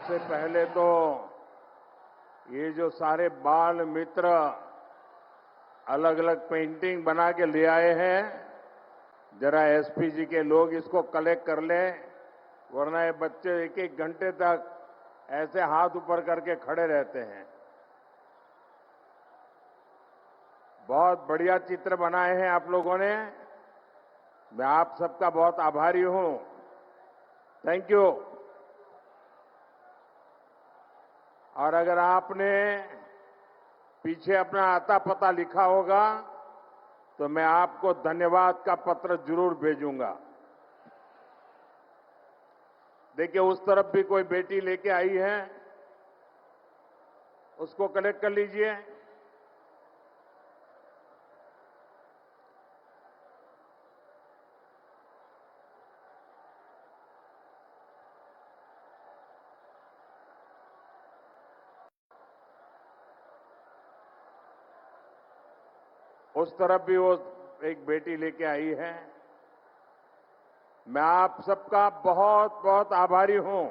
सबसे पहले तो ये जो सारे बाल मित्र अलग अलग पेंटिंग बना के ले आए हैं, जरा एसपी जी के लोग इसको कलेक्ट कर लें, वरना ये बच्चे एक एक घंटे तक ऐसे हाथ ऊपर करके खड़े रहते हैं। बहुत बढ़िया चित्र बनाए हैं आप लोगों ने। मैं आप सबका बहुत आभारी हूं। Thank you. और अगर आपने पीछे अपना आता पता लिखा होगा तो मैं आपको धन्यवाद का पत्र जरूर भेजूंगा। देखिए, उस तरफ भी कोई बेटी लेके आई है, उसको कलेक्ट कर लीजिए। उस तरफ भी वो एक बेटी लेके आई है। मैं आप सबका बहुत बहुत आभारी हूं।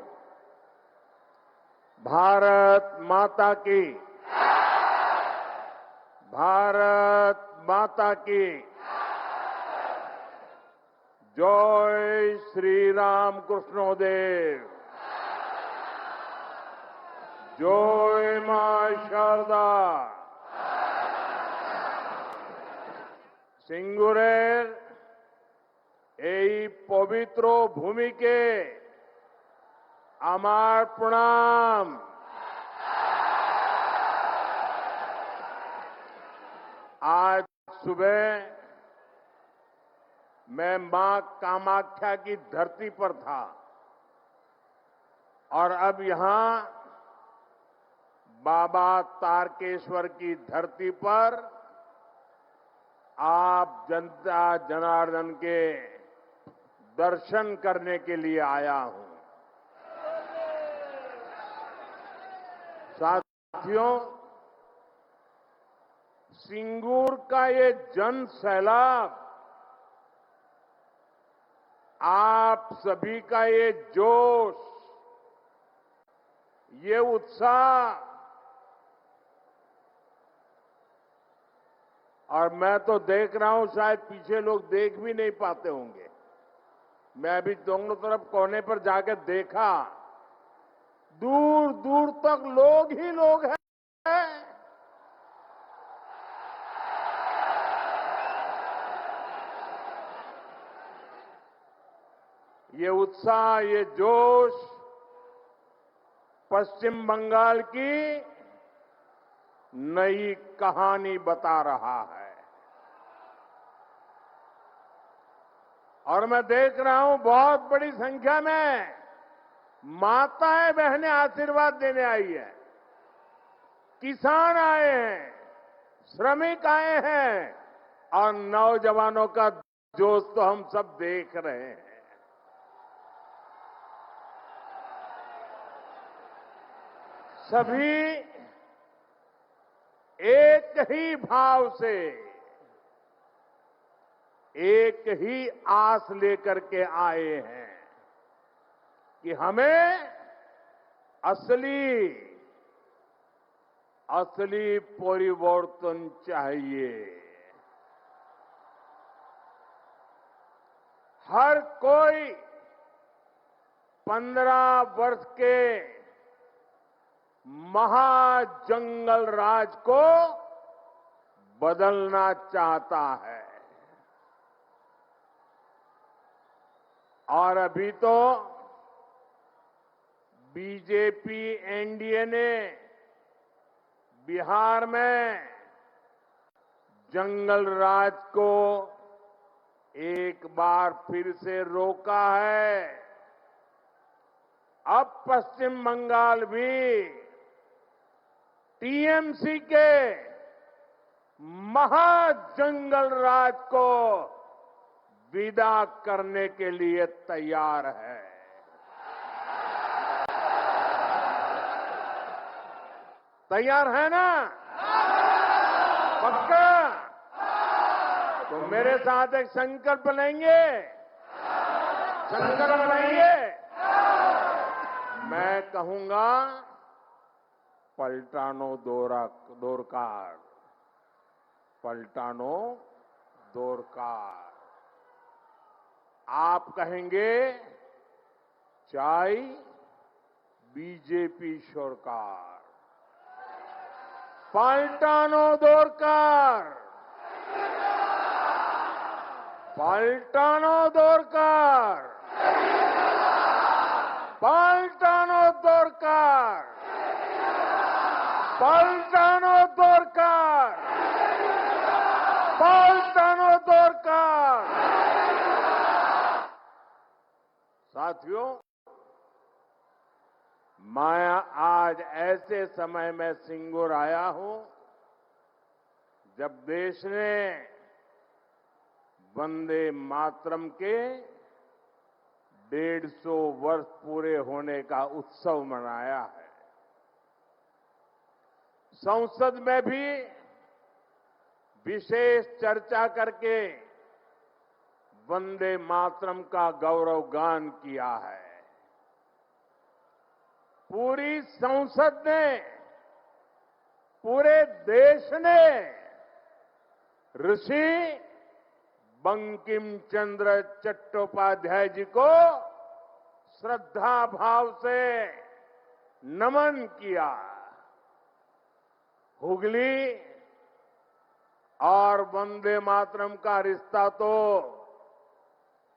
भारत माता की, भारत माता की जय श्री राम कृष्णोदेव, जय मां शारदा। সিঙ্গুরের এই পবিত্র ভূমিকে আমার প্রণাম। आज सुबह मैं मां कामाख्या की धरती पर था और अब यहां बाबा तारकेश्वर की धरती पर आप जनता जनार्दन के दर्शन करने के लिए आया हूं। साथियों, सिंगूर का ये जन सैलाब, आप सभी का ये जोश, ये उत्साह, और मैं तो देख रहा हूं, शायद पीछे लोग देख भी नहीं पाते होंगे। मैं अभी दोनों तरफ कोने पर जाकर देखा, दूर दूर तक लोग ही लोग हैं। ये उत्साह, ये जोश पश्चिम बंगाल की नई कहानी बता रहा है। और मैं देख रहा हूं बहुत बड़ी संख्या में माताएं बहनें आशीर्वाद देने आई है, किसान आए हैं, श्रमिक आए हैं, और नौजवानों का जोश तो हम सब देख रहे हैं। सभी एक ही भाव से, एक ही आस लेकर के आए हैं कि हमें असली परिवर्तन चाहिए। हर कोई 15 वर्ष के महाजंगल राज को बदलना चाहता है। और अभी तो बीजेपी एनडीए ने बिहार में जंगल राज को एक बार फिर से रोका है। अब पश्चिम बंगाल भी टीएमसी के महाजंगल राज को विदा करने के लिए तैयार है। तैयार है ना? पक्का? तो मेरे साथ एक संकल्प लेंगे। संकल्प लेंगे। मैं कहूंगा पलटानो दोरकार, पलटानो दोरकार। आप कहेंगे चाय बीजेपी सरकार, पलटानो दोरकार, पलटानो दोरकार, पलटानो दोरकार, पलटानो दोरकार, पलटानो दोरकार। साथियों, मैं आज ऐसे समय में सिंगूर आया हूं जब देश ने वंदे मातरम के 150 वर्ष पूरे होने का उत्सव मनाया है। संसद में भी विशेष चर्चा करके वंदे मातरम का गौरव गान किया है। पूरी संसद ने, पूरे देश ने ऋषि बंकिम चंद्र चट्टोपाध्याय जी को श्रद्धा भाव से नमन किया। हुगली और वंदे मातरम का रिश्ता तो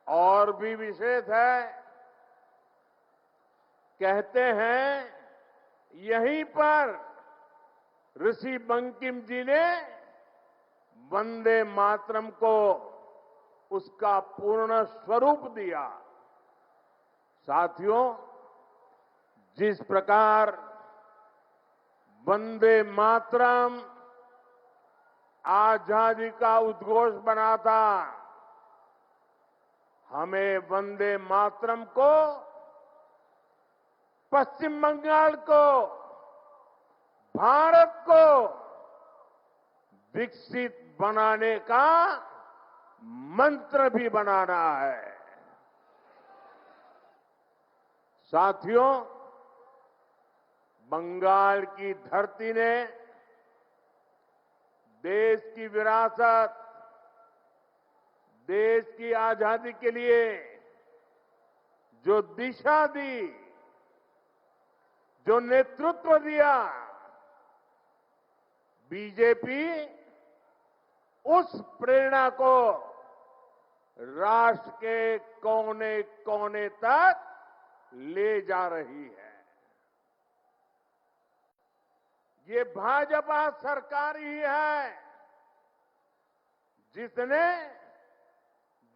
और भी विशेष है। कहते हैं यहीं पर ऋषि बंकिम जी ने वंदे मातरम को उसका पूर्ण स्वरूप दिया। साथियों, जिस प्रकार वंदे मातरम आजादी का उद्घोष बना था, हमें वंदे मातरम को पश्चिम बंगाल को, भारत को विकसित बनाने का मंत्र भी बनाना है। साथियों, बंगाल की धरती ने देश की विरासत, देश की आजादी के लिए जो दिशा दी, जो नेतृत्व दिया, बीजेपी उस प्रेरणा को राष्ट्र के कोने कोने तक ले जा रही है। ये भाजपा सरकार ही है जिसने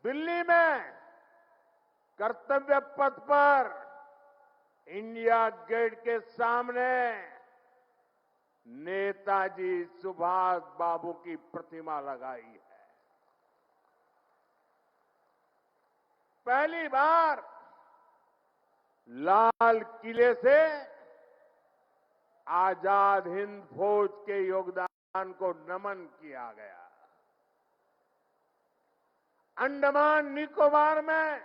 दिल्ली में कर्तव्य पथ पर इंडिया गेट के सामने नेताजी सुभाष बाबू की प्रतिमा लगाई है। पहली बार लाल किले से आजाद हिंद फौज के योगदान को नमन किया गया। अंडमान निकोबार में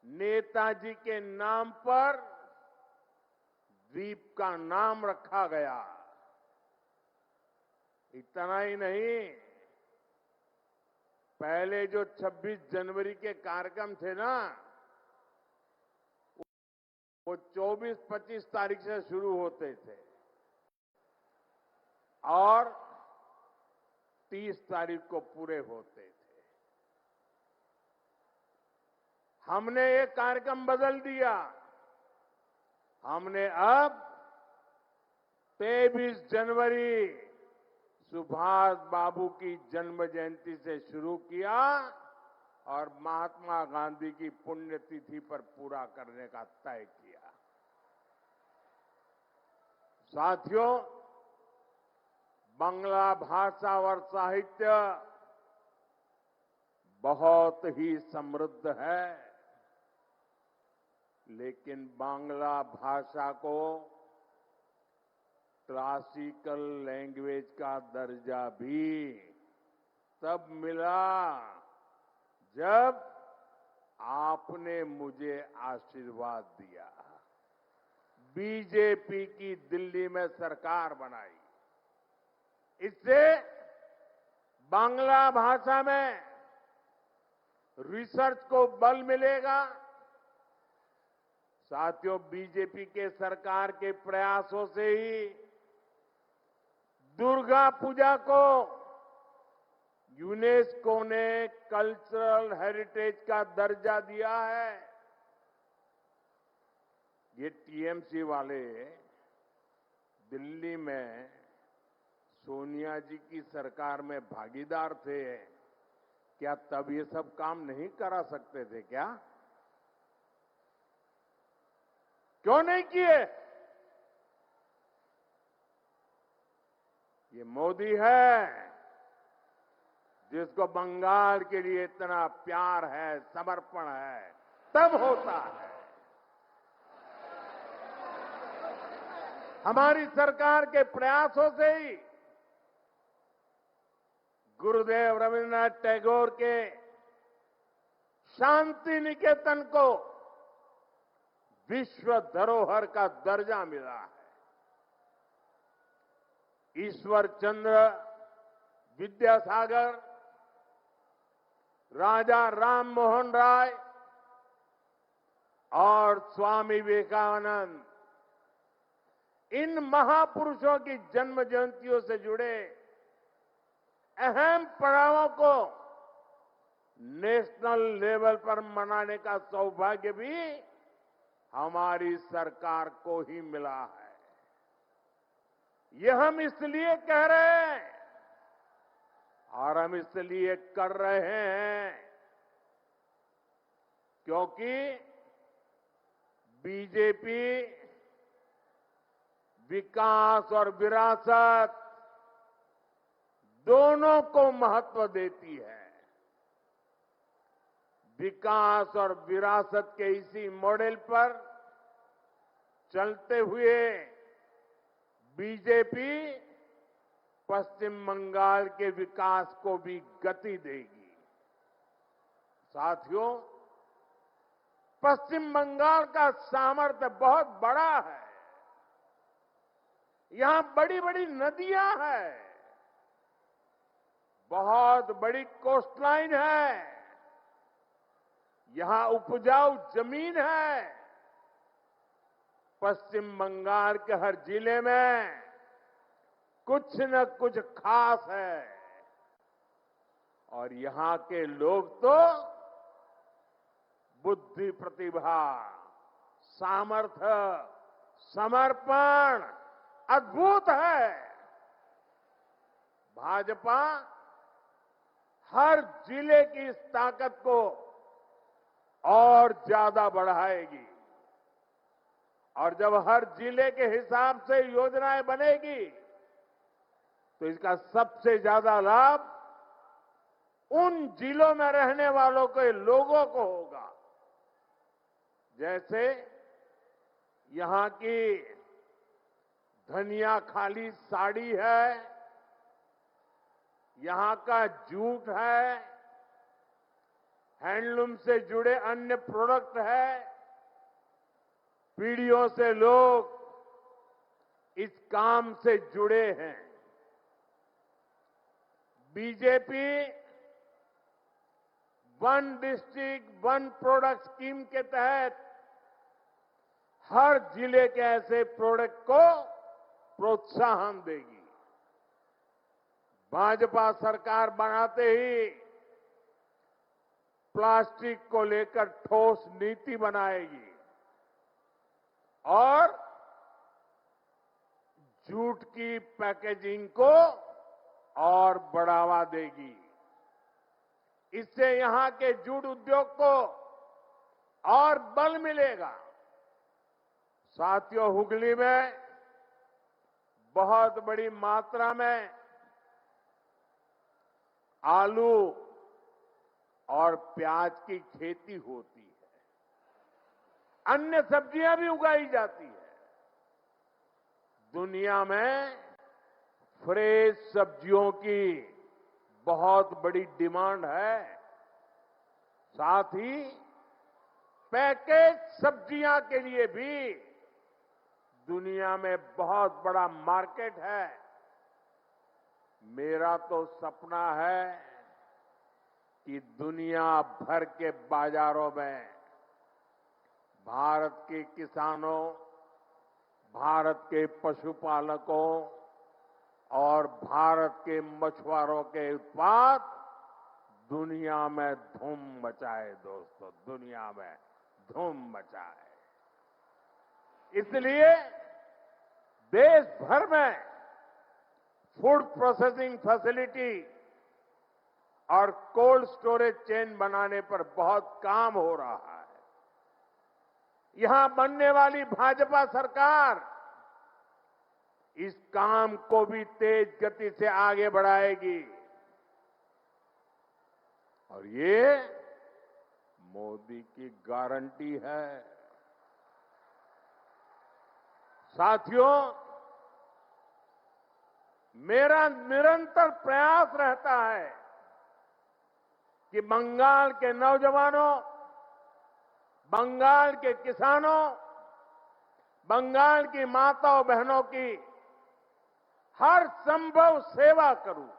नेताजी के नाम पर द्वीप का नाम रखा गया। इतना ही नहीं, पहले जो 26 जनवरी के कार्यक्रम थे ना, वो 24-25 तारीख से शुरू होते थे और 30 तारीख को पूरे होते थे। हमने ये कार्यक्रम बदल दिया। हमने अब 23 जनवरी सुभाष बाबू की जन्म जयंती से शुरू किया और महात्मा गांधी की पुण्यतिथि पर पूरा करने का तय किया। साथियों, बांग्ला भाषा और साहित्य बहुत ही समृद्ध है, लेकिन बांग्ला भाषा को क्लासिकल लैंग्वेज का दर्जा भी तब मिला जब आपने मुझे आशीर्वाद दिया। बीजेपी की दिल्ली में सरकार बनाई। इससे बांग्ला भाषा में रिसर्च को बल मिलेगा। साथियों, बीजेपी के सरकार के प्रयासों से ही दुर्गा पूजा को यूनेस्को ने कल्चरल हेरिटेज का दर्जा दिया है। ये टीएमसी वाले दिल्ली में सोनिया जी की सरकार में भागीदार थे, क्या तब ये सब काम नहीं करा सकते थे क्या? क्यों नहीं किए? ये मोदी है जिसको बंगाल के लिए इतना प्यार है, समर्पण है, तब होता है। हमारी सरकार के प्रयासों से ही गुरुदेव रविन्द्रनाथ टैगोर के शांति निकेतन को विश्व धरोहर का दर्जा मिला है। ईश्वर चंद्र विद्यासागर, राजा राम मोहन राय और स्वामी विवेकानंद, इन महापुरुषों की जन्म जयंतियों से जुड़े अहम पड़ावों को नेशनल लेवल पर मनाने का सौभाग्य भी हमारी सरकार को ही मिला है। ये हम इसलिए कह रहे हैं और हम इसलिए कर रहे हैं क्योंकि बीजेपी विकास और विरासत दोनों को महत्व देती है। विकास और विरासत के इसी मॉडल पर चलते हुए बीजेपी पश्चिम बंगाल के विकास को भी गति देगी। साथियों, पश्चिम बंगाल का सामर्थ्य बहुत बड़ा है। यहां बड़ी बड़ी नदियां हैं, बहुत बड़ी कोस्टलाइन है, यहां उपजाऊ जमीन है। पश्चिम बंगाल के हर जिले में कुछ न कुछ खास है और यहां के लोग तो बुद्धि, प्रतिभा, सामर्थ्य, समर्पण अद्भुत है। भाजपा हर जिले की इस ताकत को और ज्यादा बढ़ाएगी और जब हर जिले के हिसाब से योजनाएं बनेगी तो इसका सबसे ज्यादा लाभ उन जिलों में रहने वालों के लोगों को होगा। जैसे यहां की धनिया खाली साड़ी है, यहां का जूट है, हैंडलूम से जुड़े अन्य प्रोडक्ट है। पीढ़ियों से लोग इस काम से जुड़े हैं। BJP one district one product scheme के तहत हर जिले के ऐसे प्रोडक्ट को प्रोत्साहन देगी। भाजपा सरकार बनाते ही प्लास्टिक को लेकर ठोस नीति बनाएगी और जूट की पैकेजिंग को और बढ़ावा देगी। इससे यहां के जूट उद्योग को और बल मिलेगा। साथियों, हुगली में बहुत बड़ी मात्रा में आलू और प्याज की खेती होती है। अन्य सब्जियां भी उगाई जाती है। दुनिया में फ्रेश सब्जियों की बहुत बड़ी डिमांड है। साथ ही पैकेज सब्जियां के लिए भी दुनिया में बहुत बड़ा मार्केट है। मेरा तो सपना है कि दुनिया भर के बाजारों में भारत के किसानों, भारत के पशुपालकों और भारत के मछुआरों के उत्पाद दुनिया में धूम मचाए। दोस्तों, दुनिया में धूम मचाए। इसलिए देश भर में फूड प्रोसेसिंग फैसिलिटी और कोल्ड स्टोरेज चेन बनाने पर बहुत काम हो रहा है। यहां बनने वाली भाजपा सरकार इस काम को भी तेज गति से आगे बढ़ाएगी और ये मोदी की गारंटी है। साथियों, मेरा निरंतर प्रयास रहता है कि बंगाल के नौजवानों, बंगाल के किसानों, बंगाल की माताओं बहनों की हर संभव सेवा करूं।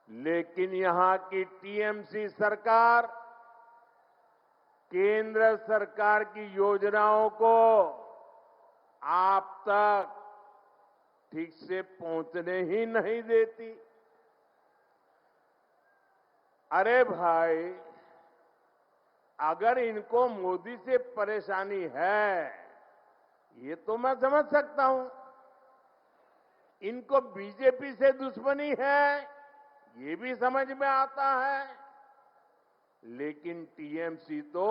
लेकिन यहां की टीएमसी सरकार केंद्र सरकार की योजनाओं को आप तक ठीक से पहुंचने ही नहीं देती। अरे भाई, अगर इनको मोदी से परेशानी है, ये तो मैं समझ सकता हूं। इनको बीजेपी से दुश्मनी है, ये भी समझ में आता है। लेकिन टीएमसी तो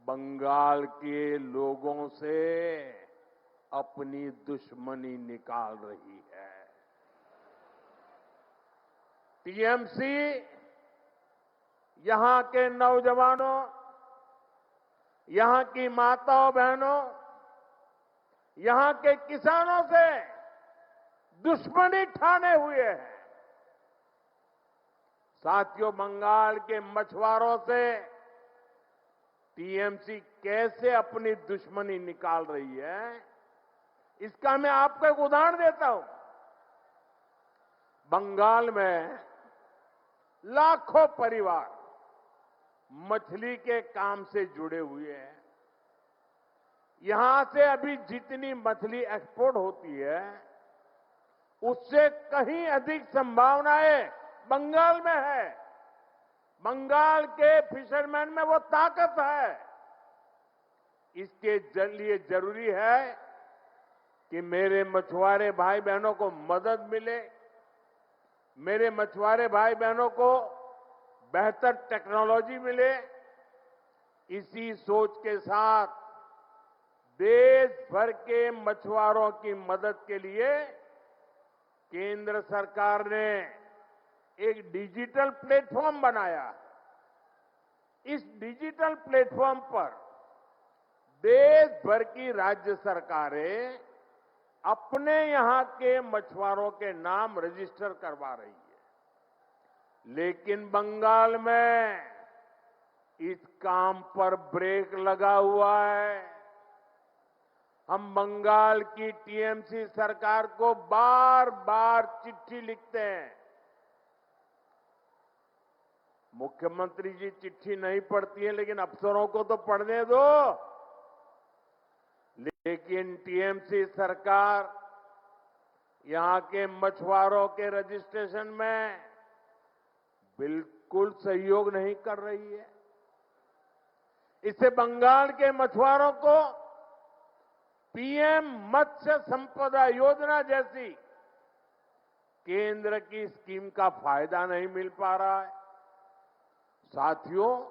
बंगाल के लोगों से अपनी दुश्मनी निकाल रही है। टीएमसी यहां के नौजवानों, यहां की माताओं बहनों, यहां के किसानों से दुश्मनी ठाने हुए हैं। साथियों, बंगाल के मछुआरों से टीएमसी कैसे अपनी दुश्मनी निकाल रही है, इसका मैं आपको एक उदाहरण देता हूं। बंगाल में लाखों परिवार मछली के काम से जुड़े हुए हैं। यहां से अभी जितनी मछली एक्सपोर्ट होती है, उससे कहीं अधिक संभावनाएं बंगाल में है। बंगाल के फिशरमैन में वो ताकत है। इसके लिए जरूरी है कि मेरे मछुआरे भाई बहनों को मदद मिले, मेरे मछुआरे भाई बहनों को बेहतर टेक्नोलॉजी मिले। इसी सोच के साथ देश भर के मछुआरों की मदद के लिए केंद्र सरकार ने एक डिजिटल प्लेटफॉर्म बनाया। इस डिजिटल प्लेटफॉर्म पर देश भर की राज्य सरकारें अपने यहां के मछुआरों के नाम रजिस्टर करवा रही है। लेकिन बंगाल में इस काम पर ब्रेक लगा हुआ है। हम बंगाल की टीएमसी सरकार को बार बार चिट्ठी लिखते हैं। मुख्यमंत्री जी चिट्ठी नहीं पढ़ती है, लेकिन अफसरों को तो पढ़ने दो। लेकिन टीएमसी सरकार यहां के मछुआरों के रजिस्ट्रेशन में बिल्कुल सहयोग नहीं कर रही है। इससे बंगाल के मछुआरों को पीएम मत्स्य संपदा योजना जैसी केंद्र की स्कीम का फायदा नहीं मिल पा रहा है। साथियों,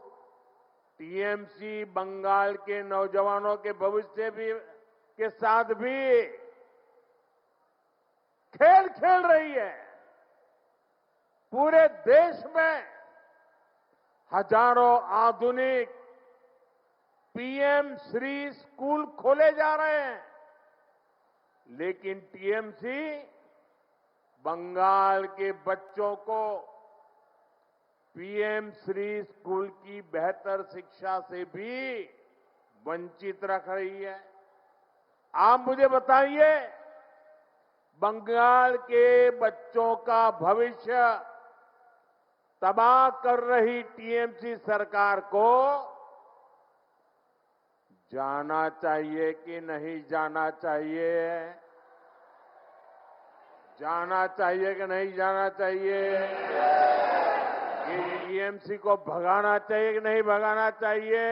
टीएमसी बंगाल के नौजवानों के भविष्य भी के साथ भी खेल खेल रही है। पूरे देश में हजारों आधुनिक पीएम श्री स्कूल खोले जा रहे हैं। लेकिन टीएमसी बंगाल के बच्चों को पीएम श्री स्कूल की बेहतर शिक्षा से भी वंचित रख रही है। आप मुझे बताइए, बंगाल के बच्चों का भविष्य तबाह कर रही टीएमसी सरकार को जाना चाहिए कि नहीं जाना चाहिए? जाना चाहिए कि नहीं जाना चाहिए? ये टीएमसी को भगाना चाहिए कि नहीं भगाना चाहिए?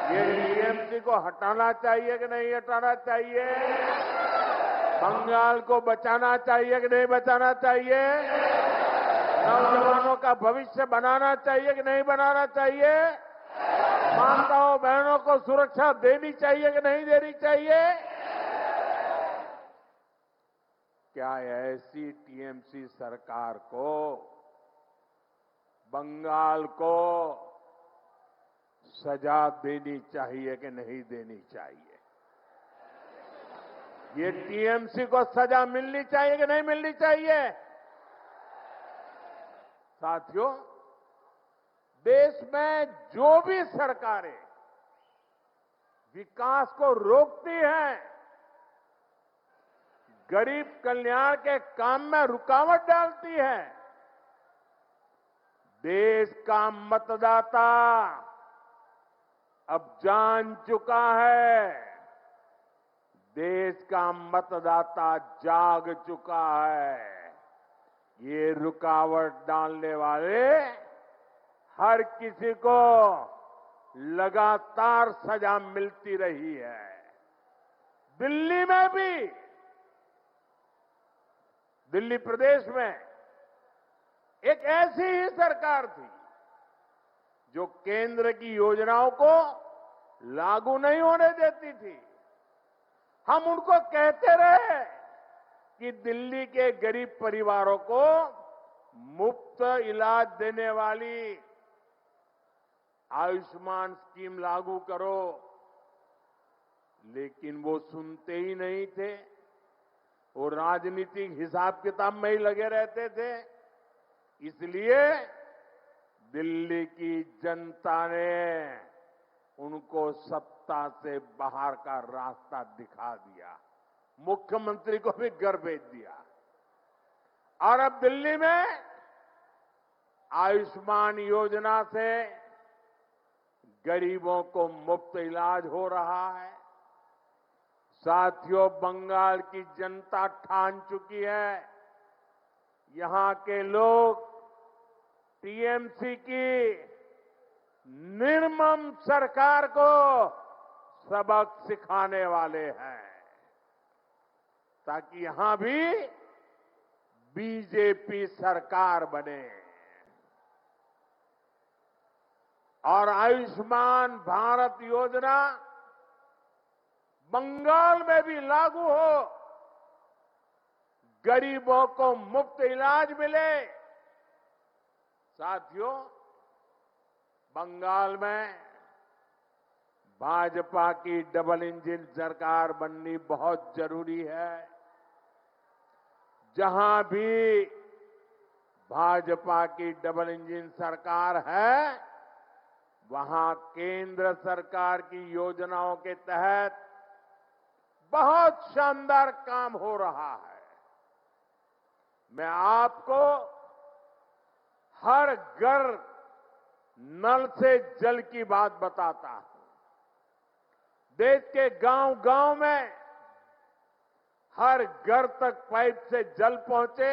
ये टीएमसी को हटाना चाहिए कि नहीं हटाना चाहिए? बंगाल को बचाना चाहिए कि नहीं बचाना चाहिए? नौजवानों का भविष्य बनाना चाहिए कि नहीं बनाना चाहिए? माताओं बहनों को सुरक्षा देनी चाहिए कि नहीं देनी चाहिए? क्या ऐसी टीएमसी सरकार को, बंगाल को सजा देनी चाहिए कि नहीं देनी चाहिए? ये टीएमसी को सजा मिलनी चाहिए कि नहीं मिलनी चाहिए? साथियों, देश में जो भी सरकारें विकास को रोकती हैं, गरीब कल्याण के काम में रुकावट डालती है, देश का मतदाता अब जान चुका है, देश का मतदाता जाग चुका है। ये रुकावट डालने वाले हर किसी को लगातार सजा मिलती रही है। दिल्ली में भी, दिल्ली प्रदेश में एक ऐसी ही सरकार थी जो केंद्र की योजनाओं को लागू नहीं होने देती थी। हम उनको कहते रहे कि दिल्ली के गरीब परिवारों को मुफ्त इलाज देने वाली आयुष्मान स्कीम लागू करो, लेकिन वो सुनते ही नहीं थे। वो राजनीतिक हिसाब किताब में ही लगे रहते थे। इसलिए दिल्ली की जनता ने उनको सत्ता से बाहर का रास्ता दिखा दिया, मुख्यमंत्री को भी घर भेज दिया। और अब दिल्ली में आयुष्मान योजना से गरीबों को मुफ्त इलाज हो रहा है। साथियों, बंगाल की जनता ठान चुकी है, यहां के लोग टीएमसी की निर्मम सरकार को सबक सिखाने वाले हैं, ताकि यहां भी बीजेपी सरकार बने और आयुष्मान भारत योजना बंगाल में भी लागू हो, गरीबों को मुफ्त इलाज मिले। साथियों, बंगाल में भाजपा की डबल इंजन सरकार बननी बहुत जरूरी है। जहां भी भाजपा की डबल इंजन सरकार है, वहां केंद्र सरकार की योजनाओं के तहत बहुत शानदार काम हो रहा है। मैं आपको हर घर नल से जल की बात बताता हूं। देश के गांव-गांव में हर घर तक पाइप से जल पहुंचे,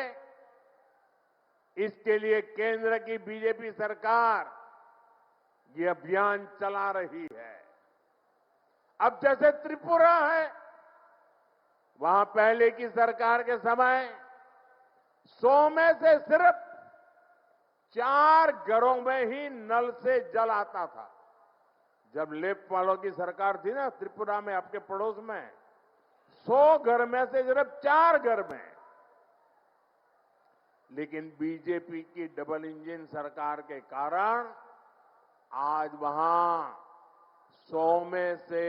इसके लिए केंद्र की बीजेपी सरकार ये अभियान चला रही है। अब जैसे त्रिपुरा है, वहां पहले की सरकार के समय 100 में से सिर्फ 4 घरों में ही नल से जल आता था। जब लेफ्ट वालों की सरकार थी ना त्रिपुरा में, आपके पड़ोस में, 100 घर में से सिर्फ 4 घर में। लेकिन बीजेपी की डबल इंजन सरकार के कारण आज वहां 100 में से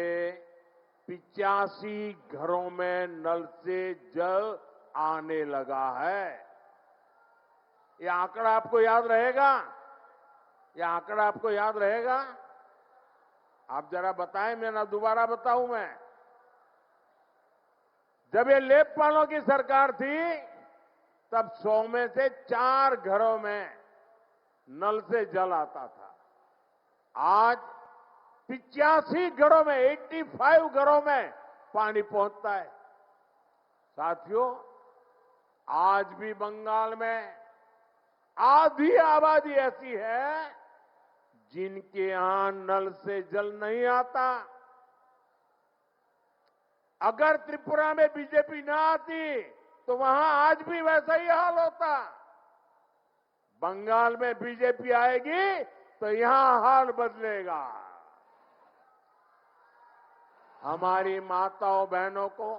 85 घरों में नल से जल आने लगा है। ये आंकड़ा आपको याद रहेगा? ये आंकड़ा आपको याद रहेगा? आप जरा बताएं, मैं ना दोबारा बताऊं मैं? जब ये लेपपालों की सरकार थी तब 100 में से 4 घरों में नल से जल आता था। आज 85 घरों में 85 घरों में पानी पहुंचता है। साथियों, आज भी बंगाल में आधी आबादी ऐसी है जिनके यहां नल से जल नहीं आता। अगर त्रिपुरा में बीजेपी ना आती तो वहां आज भी वैसा ही हाल होता। बंगाल में बीजेपी आएगी तो यहां हाल बदलेगा। हमारी माताओं बहनों को,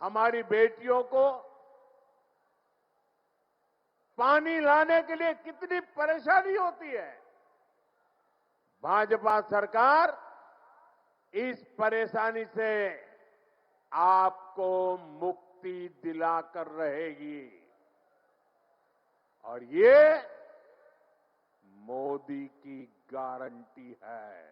हमारी बेटियों को पानी लाने के लिए कितनी परेशानी होती है। भाजपा सरकार इस परेशानी से आपको मुक्ति दिलाकर रहेगी और ये मोदी की गारंटी है।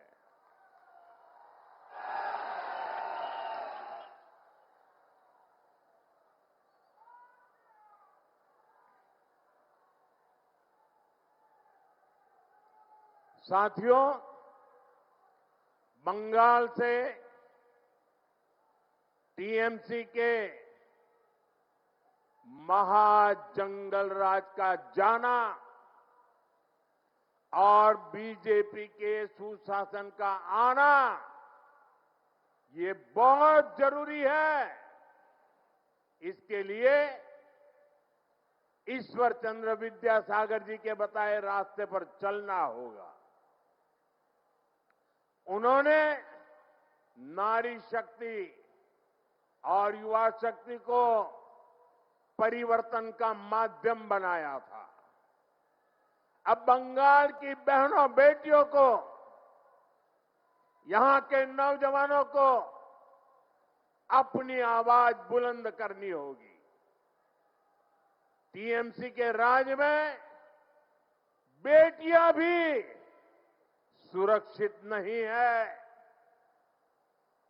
साथियों, बंगाल से टीएमसी के महाजंगल राज का जाना और बीजेपी के सुशासन का आना, ये बहुत जरूरी है। इसके लिए ईश्वर चंद्र विद्यासागर जी के बताए रास्ते पर चलना होगा। उन्होंने नारी शक्ति और युवा शक्ति को परिवर्तन का माध्यम बनाया था। अब बंगाल की बहनों बेटियों को, यहां के नौजवानों को अपनी आवाज बुलंद करनी होगी। टीएमसी के राज में बेटियां भी सुरक्षित नहीं है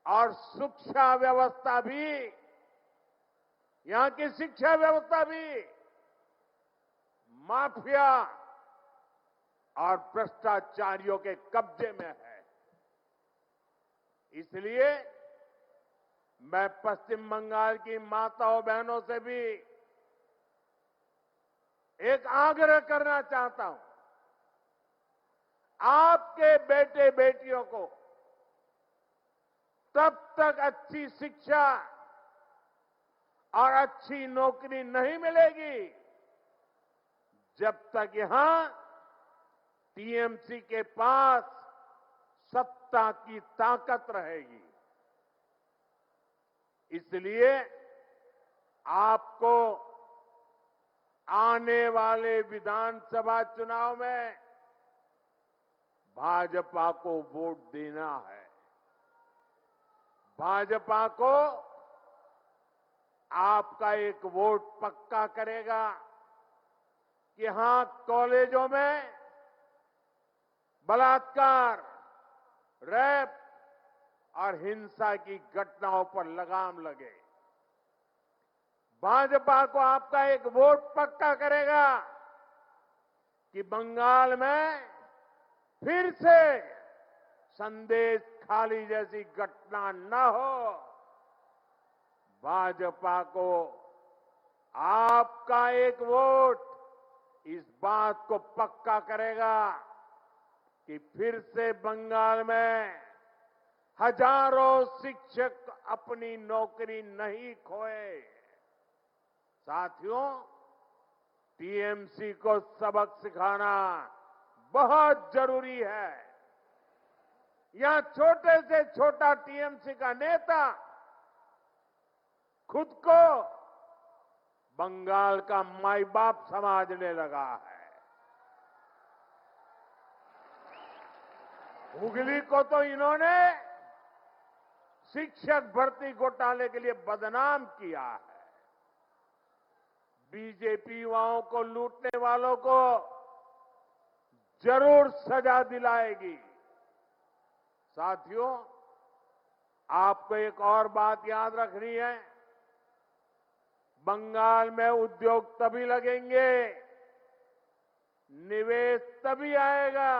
और शिक्षा व्यवस्था भी, यहां की शिक्षा व्यवस्था भी माफिया और भ्रष्टाचारियों के कब्जे में है। इसलिए मैं पश्चिम बंगाल की माताओं बहनों से भी एक आग्रह करना चाहता हूं। आपके बेटे बेटियों को तब तक अच्छी शिक्षा और अच्छी नौकरी नहीं मिलेगी जब तक यहां टीएमसी के पास सत्ता की ताकत रहेगी। इसलिए आपको आने वाले विधानसभा चुनाव में भाजपा को वोट देना है। भाजपा को आपका एक वोट पक्का करेगा कि हां, कॉलेजों में बलात्कार, रेप और हिंसा की घटनाओं पर लगाम लगे। भाजपा को आपका एक वोट पक्का करेगा कि बंगाल में फिर से संदेश खाली जैसी घटना न हो। भाजपा को आपका एक वोट इस बात को पक्का करेगा कि फिर से बंगाल में हजारों शिक्षक अपनी नौकरी नहीं खोए। साथियों, टीएमसी को सबक सिखाना बहुत जरूरी है। यहां छोटे से छोटा टीएमसी का नेता खुद को बंगाल का माई बाप समझने लगा है। हुगली को तो इन्होंने शिक्षक भर्ती घोटाले के लिए बदनाम किया है। बीजेपी युवाओं को लूटने वालों को जरूर सजा दिलाएगी। साथियों, आपको एक और बात याद रखनी है, बंगाल में उद्योग तभी लगेंगे, निवेश तभी आएगा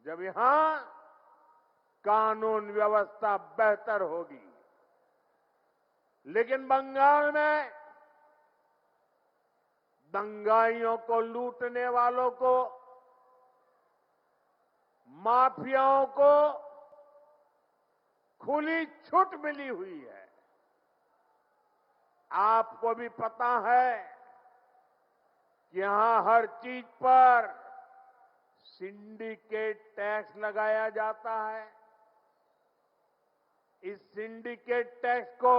जब यहां कानून व्यवस्था बेहतर होगी। लेकिन बंगाल में दंगाइयों को, लूटने वालों को, माफियाओं को खुली छूट मिली हुई है। आपको भी पता है कि यहां हर चीज पर सिंडिकेट टैक्स लगाया जाता है। इस सिंडिकेट टैक्स को,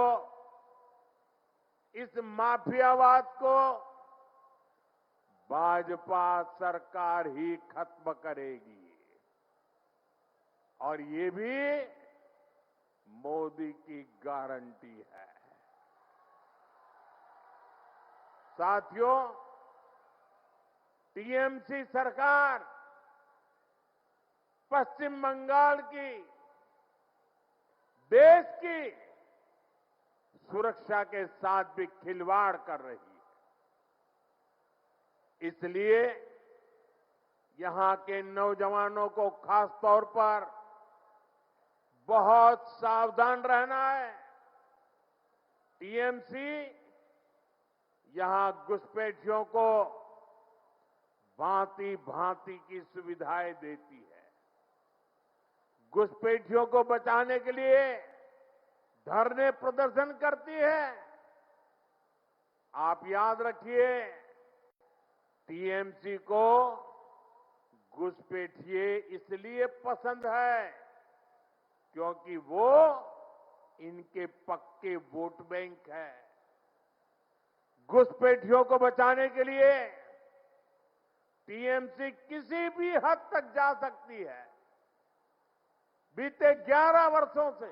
इस माफियावाद को भाजपा सरकार ही खत्म करेगी, और ये भी मोदी की गारंटी है। साथियों, टीएमसी सरकार पश्चिम बंगाल की, देश की सुरक्षा के साथ भी खिलवाड़ कर रही है। इसलिए यहां के नौजवानों को खास तौर पर बहुत सावधान रहना है। टीएमसी यहां घुसपैठियों को भांति भांति की सुविधाएं देती है। घुसपैठियों को बचाने के लिए धरने प्रदर्शन करती है। आप याद रखिए, टीएमसी को घुसपैठिए इसलिए पसंद है क्योंकि वो इनके पक्के वोट बैंक है। घुसपैठियों को बचाने के लिए टीएमसी किसी भी हद तक जा सकती है। बीते 11 वर्षों से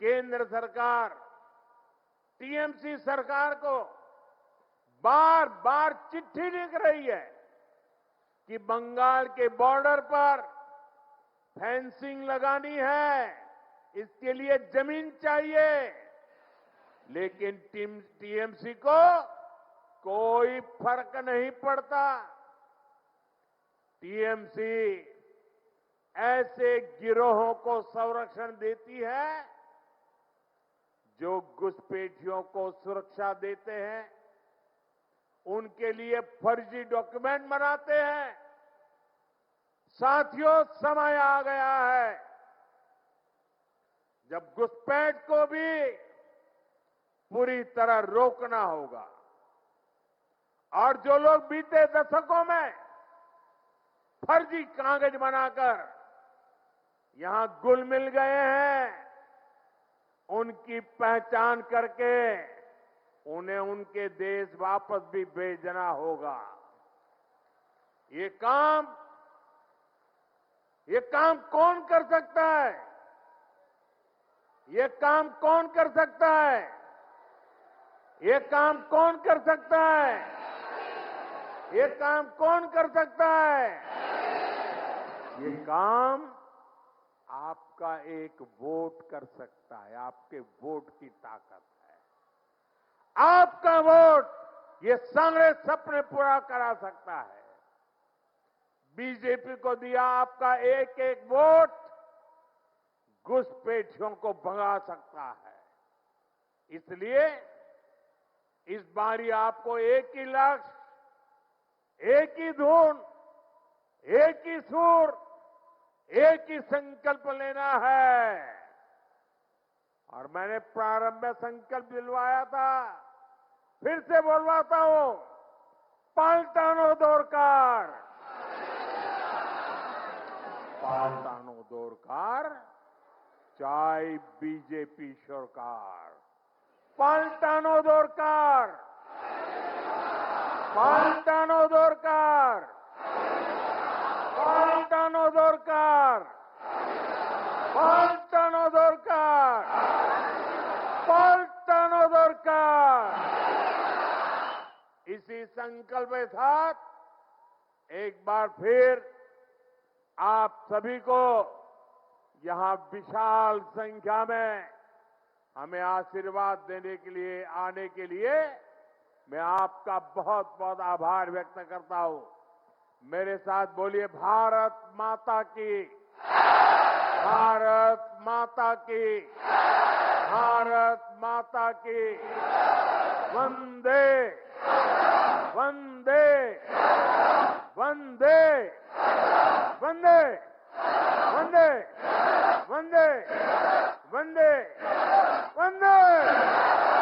केंद्र सरकार टीएमसी सरकार को बार बार चिट्ठी लिख रही है कि बंगाल के बॉर्डर पर फेंसिंग लगानी है, इसके लिए जमीन चाहिए। लेकिन टीएमसी को कोई फर्क नहीं पड़ता। टीएमसी ऐसे गिरोहों को संरक्षण देती है जो घुसपैठियों को सुरक्षा देते हैं, उनके लिए फर्जी डॉक्यूमेंट बनाते हैं। साथियों, समय आ गया है जब घुसपैठ को भी पूरी तरह रोकना होगा। और जो लोग बीते दशकों में फर्जी कागज बनाकर यहां घुल मिल गए हैं, उनकी पहचान करके उन्हें उनके देश वापस भी भेजना होगा। ये काम कौन कर सकता है? ये काम कौन कर सकता है? ये काम कौन कर सकता है? ये काम कौन कर सकता है? ये काम आपका एक वोट कर सकता है। आपके वोट की ताकत है। आपका वोट ये सारे सपने पूरा करा सकता है। बीजेपी को दिया आपका एक एक वोट घुसपैठियों को भगा सकता है। इसलिए इस बारी आपको एक ही लक्ष्य, एक ही धुन, एक ही सुर, एक ही संकल्प लेना है। और मैंने प्रारंभ में संकल्प दिलवाया था, फिर से बोलवाता हूं, पाल्टानो दरकार, पाल्टानो दरकार, चाहे बीजेपी सरकार। पाल्टानो दरकार, पाल्टानो दरकार, पाल्टानो दरकार, पाल्टानो दरकार, पाल्टानो दरकार। इसी संकल्प के साथ एक बार फिर आप सभी को यहां विशाल संख्या में हमें आशीर्वाद देने के लिए आने के लिए मैं आपका बहुत बहुत आभार व्यक्त करता हूं। मेरे साथ बोलिए, भारत माता की, भारत माता की, भारत माता की, वंदे वंदे वंदे वंदे वंदे वंदे वंदे वंदे